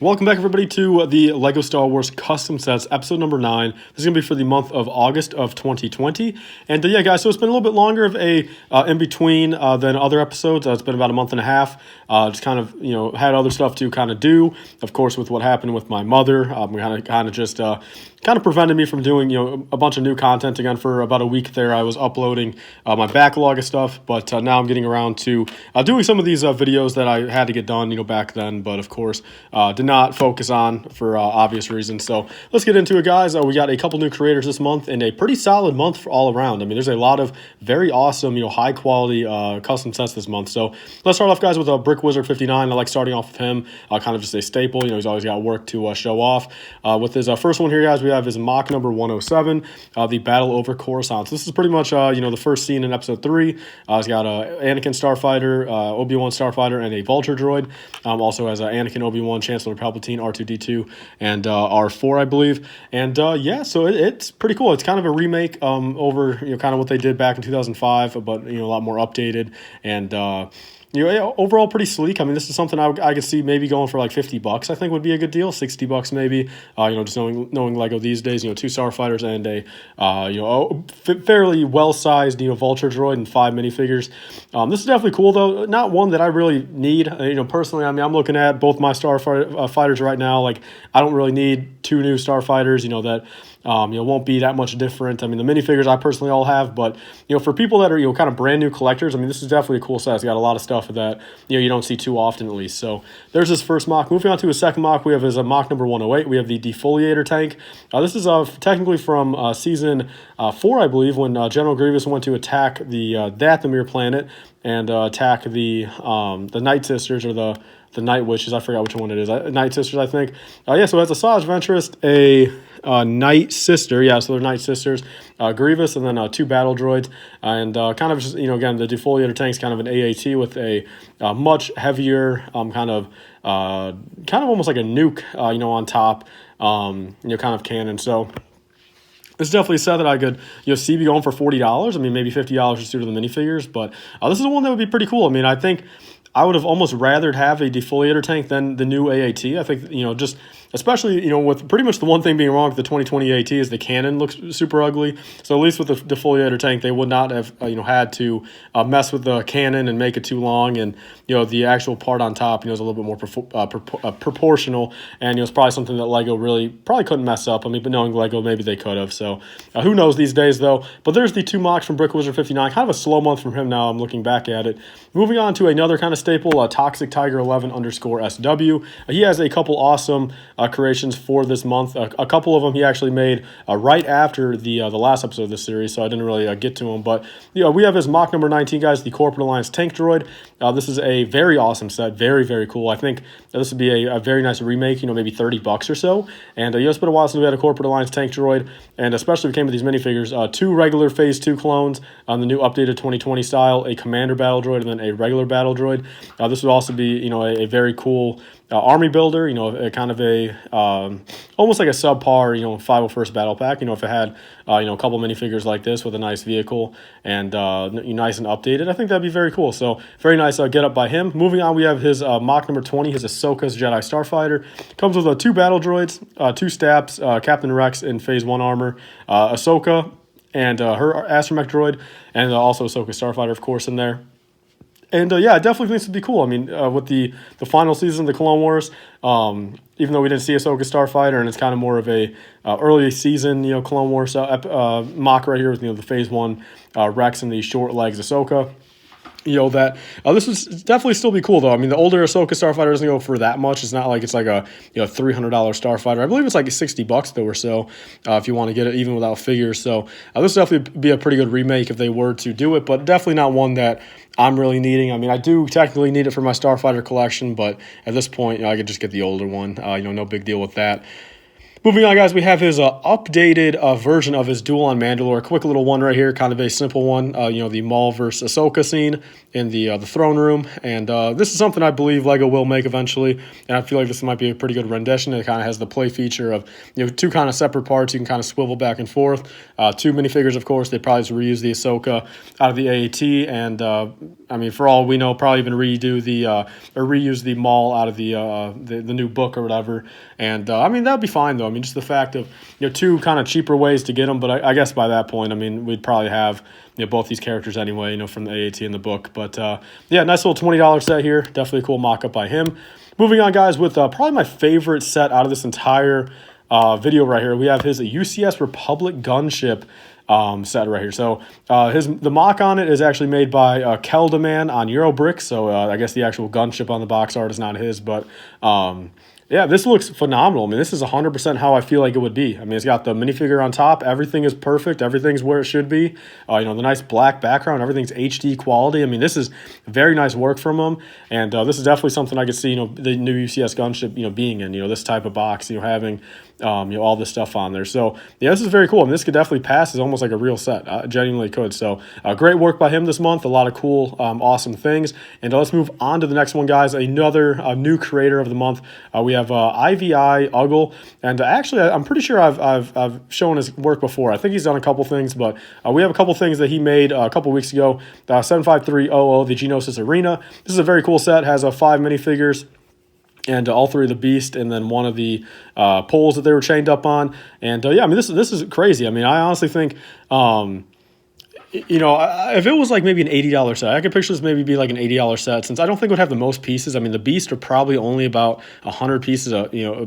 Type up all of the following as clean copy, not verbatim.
Welcome back, everybody, to the LEGO Star Wars Custom Sets, episode number 9. This is going to be for the month of August of 2020. And yeah, guys, so it's been a little bit longer of a in-between than other episodes. It's been about a month and a half. Just kind of, had other stuff to kind of do. Of course, with what happened with my mother, kind of prevented me from doing, a bunch of new content again for about a week there. I was uploading my backlog of stuff, but now I'm getting around to doing some of these videos that I had to get done, back then, but of course, did not focus on for obvious reasons. So let's get into it, guys. We got a couple new creators this month and a pretty solid month for all around. I mean, there's a lot of very awesome, high quality custom sets this month. So let's start off, guys, with a Brick Wizard 59. I like starting off with him, kind of just a staple. He's always got work to show off. With his first one here, guys, we have his mock number 107, the Battle Over Coruscant. So this is pretty much, the first scene in episode 3. He's got Anakin Starfighter, Obi-Wan Starfighter, and a Vulture droid. Also has Anakin, Obi-Wan, Chancellor Palpatine, R2-D2, and R4, I believe. And yeah, so it's pretty cool. It's kind of a remake over kind of what they did back in 2005, but a lot more updated and overall pretty sleek. I mean, this is something I could see maybe going for like $50. I think would be a good deal. $60 maybe. Just knowing Lego these days. 2 Starfighters and a fairly well-sized Vulture droid and 5 minifigures. This is definitely cool though. Not one that I really need. Personally, I mean, I'm looking at both my Starfighters right now. Like, I don't really need 2 new Starfighters. That. Won't be that much different. I mean, the minifigures I personally all have, but, for people that are, kind of brand new collectors, I mean, this is definitely a cool set. It's got a lot of stuff that, you don't see too often at least. So there's his first mock. Moving on to his second mock, we have his mock number 108. We have the Defoliator tank. This is technically from season 4, I believe, when General Grievous went to attack the Dathomir planet and attack the Night Sisters or the Night Witches. I forgot which one it is. Night Sisters, I think. Yeah, so as a Asajj Ventress, a Night Sister. Yeah, so they're Night Sisters. Grievous, and then 2 battle droids. And kind of just, again, the Defoliator tank's kind of an AAT with a much heavier kind of almost like a nuke, on top, kind of cannon. So it's definitely a set that I could, see be going for $40. I mean, maybe $50 just due to the minifigures. But this is one that would be pretty cool. I mean, I think I would have almost rathered have a Defoliator tank than the new AAT. I think, just especially, with pretty much the one thing being wrong with the 2020 AAT is the cannon looks super ugly. So at least with the Defoliator tank, they would not have, had to mess with the cannon and make it too long. And, the actual part on top, is a little bit more proportional. And, it's probably something that Lego really probably couldn't mess up. I mean, but knowing Lego, maybe they could have. So who knows these days, though. But there's the 2 mocks from Brick Wizard 59. Kind of a slow month from him now. I'm looking back at it. Moving on to another kind of staple, Toxic Tiger 11_SW. He has a couple awesome creations for this month. A couple of them he actually made right after the last episode of this series, so I didn't really get to him. But we have his mock number 19, guys, the Corporate Alliance Tank Droid. This is a very awesome set, very, very cool. I think this would be a very nice remake, maybe $30 or so. And it's been a while since we had a Corporate Alliance Tank Droid, and especially if it came with these minifigures, 2 regular Phase 2 clones on the new updated 2020 style, a Commander Battle Droid, and then a regular Battle Droid. This would also be, a very cool army builder, kind of a almost like a subpar, 501st Battle Pack, if it had, a couple minifigures like this with a nice vehicle and nice and updated. I think that'd be very cool. So very nice get up by him. Moving on, we have his mock number 20, his Ahsoka's Jedi Starfighter. Comes with 2 battle droids, 2 Staps, Captain Rex in Phase 1 armor, Ahsoka and her astromech droid, and also Ahsoka Starfighter, of course, in there. And yeah, I definitely think this would be cool. I mean, with the final season of the Clone Wars, even though we didn't see Ahsoka Starfighter, and it's kind of more of a early season, Clone Wars mock right here with the Phase 1 Rex and the short legs Ahsoka. That this would definitely still be cool though. I mean, the older Ahsoka Starfighter doesn't go for that much. It's not like it's like a $300 Starfighter. I believe it's like $60 though or so if you want to get it even without figures. So this would definitely be a pretty good remake if they were to do it, but definitely not one that I'm really needing. I mean, I do technically need it for my Starfighter collection, but at this point, I could just get the older one. No big deal with that. Moving on, guys, we have his updated version of his duel on Mandalore. A quick little one right here, kind of a simple one. The Maul versus Ahsoka scene in the throne room. And this is something I believe LEGO will make eventually. And I feel like this might be a pretty good rendition. It kind of has the play feature of two kind of separate parts. You can kind of swivel back and forth. Two minifigures, of course. They probably just reuse the Ahsoka out of the AAT. And I mean, for all we know, probably even reuse the Maul out of the new book or whatever. And I mean, that'd be fine though. I mean, just the fact of two kind of cheaper ways to get them, but I guess by that point, I mean, we'd probably have both these characters anyway, from the AAT and the book. But yeah, nice little $20 set here. Definitely a cool mock-up by him. Moving on, guys, with probably my favorite set out of this entire video right here. We have his UCS Republic Gunship set right here. So the mock on it is actually made by Keldaman on LIFEBrickS. So I guess the actual gunship on the box art is not his, but yeah, this looks phenomenal. I mean, this is 100% how I feel like it would be. I mean, it's got the minifigure on top. Everything is perfect. Everything's where it should be. The nice black background. Everything's HD quality. I mean, this is very nice work from them. And this is definitely something I could see, the new UCS Gunship, being in, this type of box, having all this stuff on there. So yeah, this is very cool. I mean, this could definitely pass as almost like a real set. Genuinely could. So great work by him this month. A lot of cool, awesome things. And let's move on to the next one, guys. Another new creator of the month. We have IvOgle, and actually, I'm pretty sure I've shown his work before. I think he's done a couple things, but we have a couple things that he made a couple weeks ago. 75300, the Genosis Arena. This is a very cool set. Has 5 minifigures. And all 3 of the beast, and then one of the poles that they were chained up on. And yeah, I mean, this is crazy. I mean, I honestly think, if it was like maybe an $80 set, I could picture this maybe be like an $80 set, since I don't think it would have the most pieces. I mean, the beast are probably only about 100 pieces,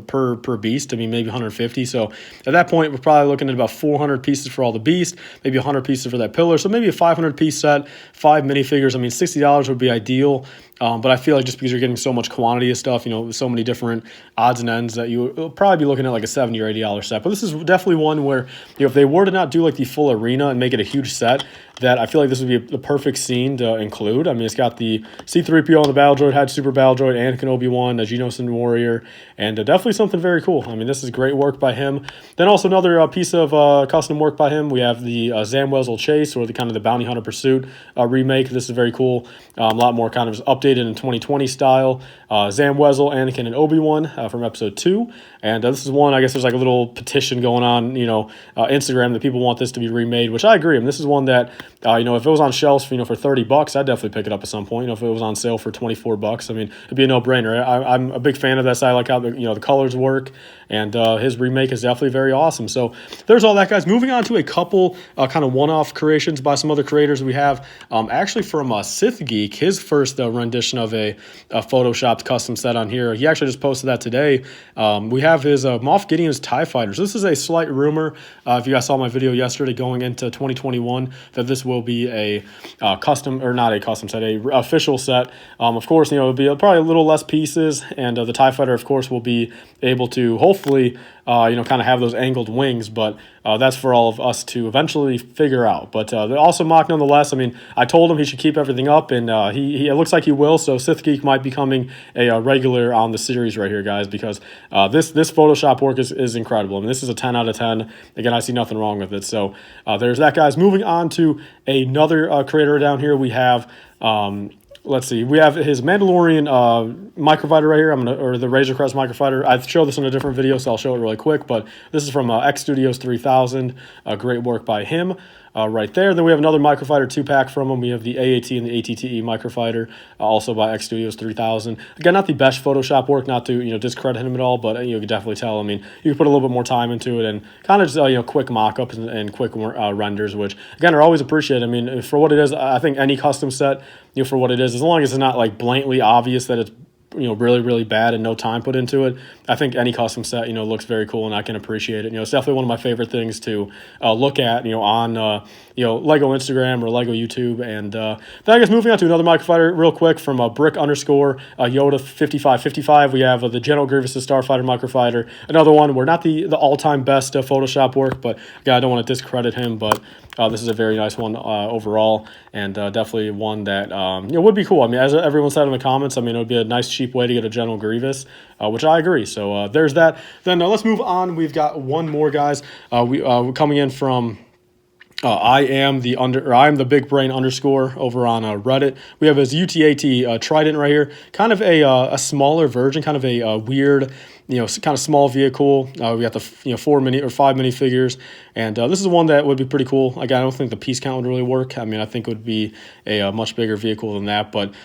per beast. I mean, maybe 150. So at that point, we're probably looking at about 400 pieces for all the beast, maybe 100 pieces for that pillar. So maybe a 500 piece set, 5 minifigures. I mean, $60 would be ideal. But I feel like just because you're getting so much quantity of stuff, so many different odds and ends, that you'll probably be looking at like a $70 or $80 set. But this is definitely one where, if they were to not do like the full arena and make it a huge set, that I feel like this would be the perfect scene to include. I mean, it's got the C-3PO on the battle droid, had Super Battle Droid, Anakin Obi-Wan, a Geonosis Warrior, and definitely something very cool. I mean, this is great work by him. Then also another piece of custom work by him. We have the Zam Wesell Chase, or the kind of the Bounty Hunter Pursuit remake. This is very cool. A lot more kind of updated in 2020 style. Zam Wesell, Anakin, and Obi-Wan from episode 2. And this is one, I guess there's like a little petition going on, Instagram, that people want this to be remade, which I agree. I mean, this is one that, if it was on shelves for $30, I'd definitely pick it up at some point. If it was on sale for $24, I mean, it'd be a no-brainer. I'm a big fan of that side. I like how the colors work, and his remake is definitely very awesome. So there's all that, guys. Moving on to a couple kind of one-off creations by some other creators. We have actually from SithGeek, his first rendition of a photoshopped custom set on here. He actually just posted that today. We have his Moff Gideon's TIE Fighters. This is a slight rumor, if you guys saw my video yesterday going into 2021, that this will be a custom, or not a custom set, a official set. Of course, it'll be probably a little less pieces, and the TIE Fighter, of course, will be able to hopefully kind of have those angled wings, but that's for all of us to eventually figure out. But they're also mock nonetheless. I mean, I told him he should keep everything up, and he it looks like he will. So SithGeek might be becoming a regular on the series right here, guys, because this Photoshop work is incredible. I mean, this is a 10 out of 10. Again, I see nothing wrong with it. So there's that, guys. Moving on to another creator down here, we have. Let's see. We have his Mandalorian microfighter right here. Or the Razor Crest microfighter. I've showed this in a different video, so I'll show it really quick. But this is from X Studios 3000. Great work by him. Right there. Then we have another microfighter 2-pack from him. We have the AAT and the ATTE microfighter, also by X Studios 3000. Again, not the best Photoshop work, not to discredit him at all, but you can definitely tell. I mean, you can put a little bit more time into it, and kind of just quick mock-ups and quick renders, which again are always appreciated. I mean, for what it is, I think any custom set, for what it is, as long as it's not like blatantly obvious that it's really, really bad and no time put into it, I think any custom set, looks very cool, and I can appreciate it. It's definitely one of my favorite things to look at, on, Lego Instagram or Lego YouTube. And then I guess moving on to another microfighter real quick from Brick_Yoda 5555. We have the General Grievous Starfighter microfighter. Another one, we're not the all-time best Photoshop work, but again, I don't want to discredit him, but this is a very nice one overall, and definitely one that would be cool. I mean, as everyone said in the comments, I mean, it would be a nice cheap way to get a General Grievous, which I agree. So there's that. Then let's move on. We've got one more, guys. We're coming in from I am the Big Brain underscore over on Reddit. We have his UTAT Trident right here, kind of a smaller version, kind of a weird, kind of small vehicle. We got the 4 mini or 5 minifigures, and this is one that would be pretty cool. Again, I don't think the piece count would really work. I mean, I think it would be a much bigger vehicle than that. But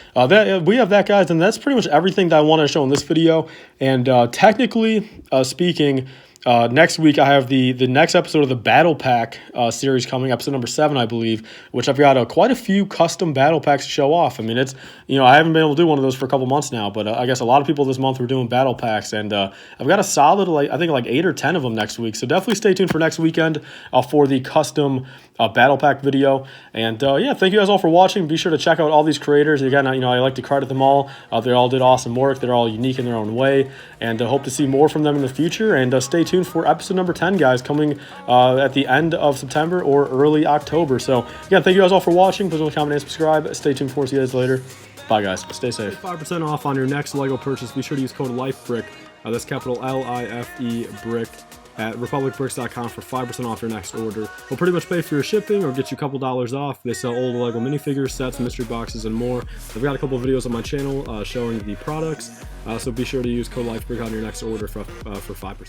we have that, guys, and that's pretty much everything that I wanted to show in this video. And technically speaking, next week I have the next episode of the Battle Pack series coming, episode number 7, I believe, which I've got quite a few custom battle packs to show off. I mean, it's I haven't been able to do one of those for a couple months now, but I guess a lot of people this month were doing battle packs, and I've got a solid I think 8 or 10 of them next week. So definitely stay tuned for next weekend for the custom battle pack video. And yeah, thank you guys all for watching. Be sure to check out all these creators. Again, I like to credit them all. They all did awesome work. They're all unique in their own way, and hope to see more from them in the future. And stay tuned for episode number 10, guys, coming at the end of September or early October. So again, thank you guys all for watching. Please like, comment, and subscribe. Stay tuned for us. See you guys later. Bye, guys. Stay safe. 5% off on your next Lego purchase. Be sure to use code LIFEBrick. That's capital LIFEBrick at RepublicBricks.com for 5% off your next order. We'll pretty much pay for your shipping or get you a couple dollars off. They sell old Lego minifigures, sets, mystery boxes, and more. I've got a couple of videos on my channel showing the products, so be sure to use code LIFEBrick on your next order for 5%.